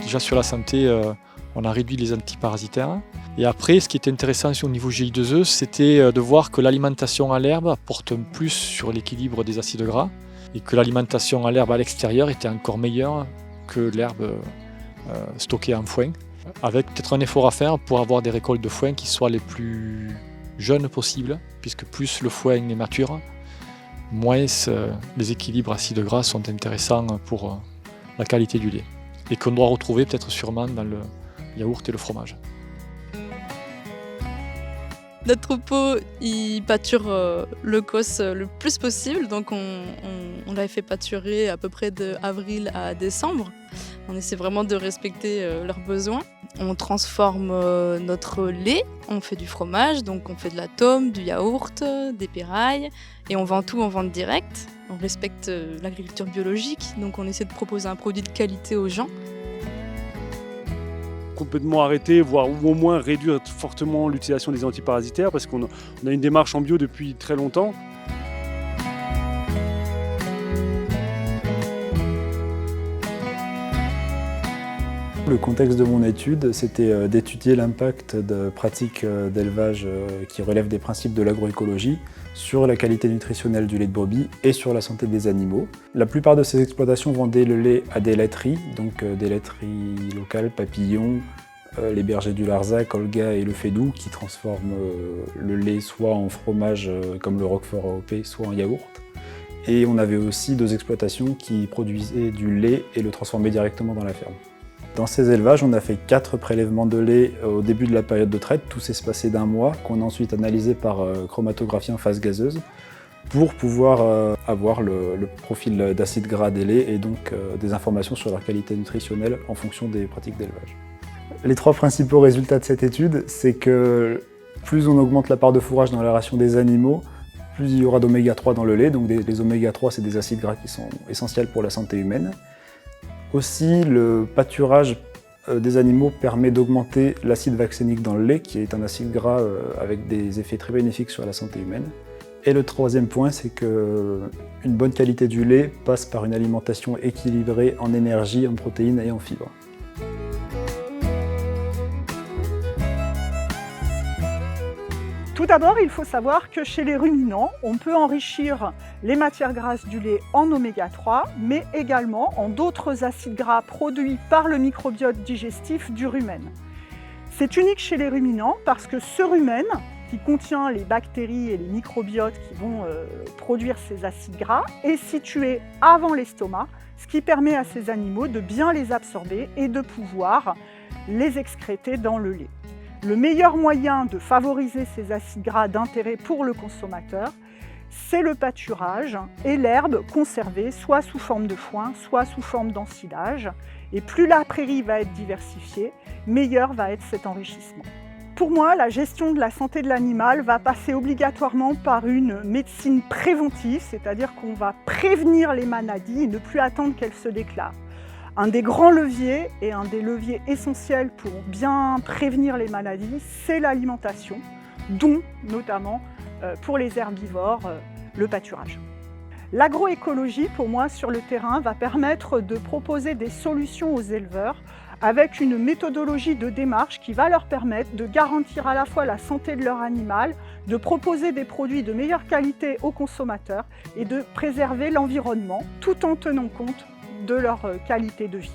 Déjà sur la santé, on a réduit les antiparasitaires. Et après, ce qui était intéressant au niveau GI2E, c'était de voir que l'alimentation à l'herbe apporte un plus sur l'équilibre des acides gras et que l'alimentation à l'herbe à l'extérieur était encore meilleure que l'herbe stockée en foin, avec peut-être un effort à faire pour avoir des récoltes de foin qui soient les plus jeunes possibles, puisque plus le foin est mature, moins les équilibres acides gras sont intéressants pour la qualité du lait, et qu'on doit retrouver peut-être sûrement dans le yaourt et le fromage. Notre troupeau, il pâture le COS le plus possible, donc on l'avait fait pâturer à peu près de avril à décembre. On essaie vraiment de respecter leurs besoins. On transforme notre lait, on fait du fromage, donc on fait de la tome, du yaourt, des pérailles, et on vend tout en vente directe. On respecte l'agriculture biologique, donc on essaie de proposer un produit de qualité aux gens. Complètement arrêter, voire ou au moins réduire fortement l'utilisation des antiparasitaires parce qu'on a une démarche en bio depuis très longtemps. Le contexte de mon étude, c'était d'étudier l'impact de pratiques d'élevage qui relèvent des principes de l'agroécologie sur la qualité nutritionnelle du lait de brebis et sur la santé des animaux. La plupart de ces exploitations vendaient le lait à des laiteries, donc des laiteries locales, Papillon, les bergers du Larzac, Olga et le Fédou, qui transforment le lait soit en fromage comme le Roquefort AOP, soit en yaourt. Et on avait aussi 2 exploitations qui produisaient du lait et le transformaient directement dans la ferme. Dans ces élevages, on a fait 4 prélèvements de lait au début de la période de traite, tout espacé d'1 mois, qu'on a ensuite analysé par chromatographie en phase gazeuse pour pouvoir avoir le profil d'acide gras des laits et donc des informations sur leur qualité nutritionnelle en fonction des pratiques d'élevage. Les 3 principaux résultats de cette étude, c'est que plus on augmente la part de fourrage dans la ration des animaux, plus il y aura d'oméga 3 dans le lait. Donc les oméga 3, c'est des acides gras qui sont essentiels pour la santé humaine. Aussi, le pâturage des animaux permet d'augmenter l'acide vaccinique dans le lait, qui est un acide gras avec des effets très bénéfiques sur la santé humaine. Et le 3e point, c'est qu'une bonne qualité du lait passe par une alimentation équilibrée en énergie, en protéines et en fibres. Tout d'abord, il faut savoir que chez les ruminants, on peut enrichir les matières grasses du lait en oméga 3, mais également en d'autres acides gras produits par le microbiote digestif du rumen. C'est unique chez les ruminants parce que ce rumen, qui contient les bactéries et les microbiotes qui vont produire ces acides gras, est situé avant l'estomac, ce qui permet à ces animaux de bien les absorber et de pouvoir les excréter dans le lait. Le meilleur moyen de favoriser ces acides gras d'intérêt pour le consommateur, c'est le pâturage et l'herbe conservée soit sous forme de foin, soit sous forme d'ensilage. Et plus la prairie va être diversifiée, meilleur va être cet enrichissement. Pour moi, la gestion de la santé de l'animal va passer obligatoirement par une médecine préventive, c'est-à-dire qu'on va prévenir les maladies et ne plus attendre qu'elles se déclarent. Un des grands leviers et un des leviers essentiels pour bien prévenir les maladies, c'est l'alimentation, dont notamment pour les herbivores, le pâturage. L'agroécologie, pour moi, sur le terrain, va permettre de proposer des solutions aux éleveurs avec une méthodologie de démarche qui va leur permettre de garantir à la fois la santé de leur animal, de proposer des produits de meilleure qualité aux consommateurs et de préserver l'environnement tout en tenant compte de leur qualité de vie.